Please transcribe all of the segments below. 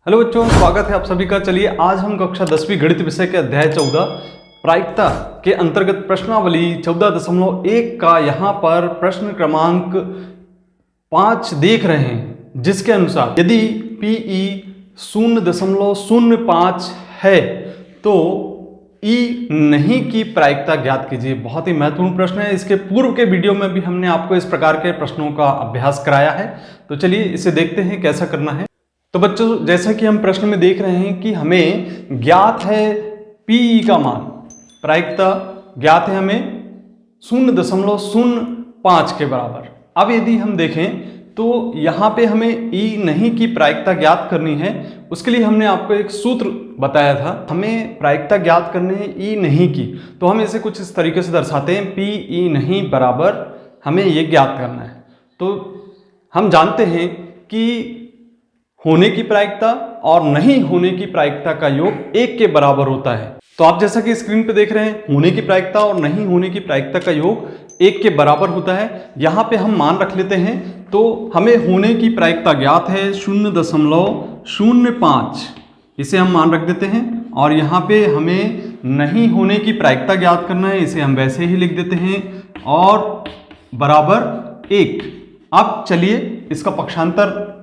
Hello बच्चों, स्वागत है आप सभी का। चलिए आज हम कक्षा 10वीं गणित विषय के अध्याय 14 प्रायिकता के अंतर्गत प्रश्नावली 14.1 का यहाँ पर प्रश्न क्रमांक 5 देख रहे हैं, जिसके अनुसार यदि PE 0.05 है तो E नहीं की प्रायिकता ज्ञात कीजिए। बहुत ही महत्वपूर्ण प्रश्न है। इसके पूर्व के वीडियो में भी हमने आपको इस प्रकार के प्रश्नों का अभ्यास कराया है, तो चलिए इसे देखते हैं कैसा करना है। तो बच्चों, जैसा कि हम प्रश्न में देख रहे हैं कि हमें ज्ञात है PE का मान, प्रायिकता ज्ञात है हमें 0.05 के बराबर। अब यदि हम देखें तो यहाँ पे हमें E नहीं की प्रायिकता ज्ञात करनी है। उसके लिए हमने आपको एक सूत्र बताया था। हमें प्रायिकता ज्ञात करनी है E नहीं की, तो हम इसे कुछ इस तरीके से दर्शाते हैं, PE नहीं बराबर हमें ये ज्ञात करना है। तो हम जानते हैं कि होने की प्रायिकता और नहीं होने की प्रायिकता का योग 1 के बराबर होता है। तो आप जैसा कि स्क्रीन पे देख रहे हैं, होने की प्रायिकता और नहीं होने की प्रायिकता का योग 1 के बराबर होता है। यहाँ पे हम मान रख लेते हैं, तो हमें होने की प्रायिकता ज्ञात है 0.05, इसे हम मान रख देते हैं। और यहाँ पे हमें नहीं होने की प्रायिकता ज्ञात करना है, इसे हम वैसे ही लिख देते हैं, और बराबर 1। अब चलिए इसका पक्षांतर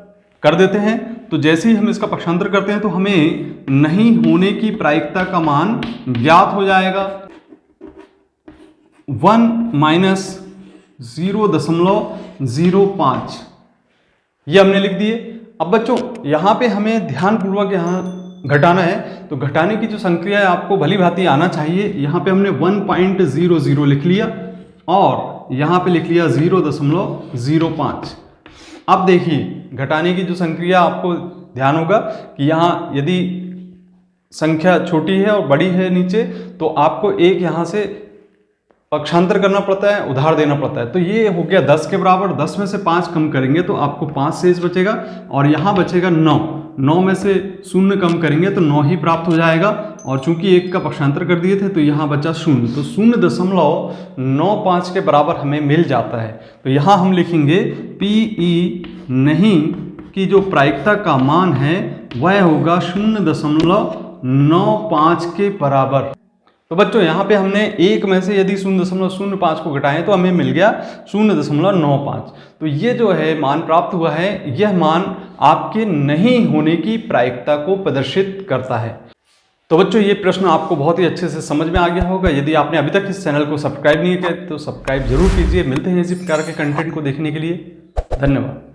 कर देते हैं। तो जैसे ही हम इसका पक्षांतर करते हैं तो हमें नहीं होने की प्रायिकता का मान ज्ञात हो जाएगा 1 - 0.05, ये हमने लिख दिए। अब बच्चों यहाँ पे हमें ध्यानपूर्वक यहाँ घटाना है, तो घटाने की जो संक्रिया है आपको भली भांति आना चाहिए। यहाँ पे हमने 1.00 लिख लिया और यहाँ पे लिख लिया 0.05। अब देखिए घटाने की जो संक्रिया, आपको ध्यान होगा कि यहाँ यदि संख्या छोटी है और बड़ी है नीचे, तो आपको एक यहाँ से पक्षांतर करना पड़ता है, उधार देना पड़ता है। तो ये हो गया 10 के बराबर। 10 में से 5 कम करेंगे तो आपको 5 शेष बचेगा, और यहाँ बचेगा 9। 9 में से 0 कम करेंगे तो 9 ही प्राप्त हो जाएगा, और चूंकि 1 का पक्षांतर कर दिए थे तो यहाँ बचा 0, तो 0.95 के बराबर हमें मिल जाता है। तो यहाँ हम लिखेंगे PE नहीं की जो प्रायिकता का मान है वह होगा 0.95 के बराबर। तो बच्चों यहाँ पे हमने 1 में से यदि 0.05 को घटाएं तो हमें मिल गया 0.95। तो ये जो है मान प्राप्त हुआ है, यह मान आपके नहीं होने की प्रायिकता को प्रदर्शित करता है। तो बच्चों ये प्रश्न आपको बहुत ही अच्छे से समझ में आ गया होगा। यदि आपने अभी तक इस चैनल को सब्सक्राइब नहीं किया तो सब्सक्राइब जरूर कीजिए। मिलते हैं इसी प्रकार के कंटेंट को देखने के लिए। धन्यवाद।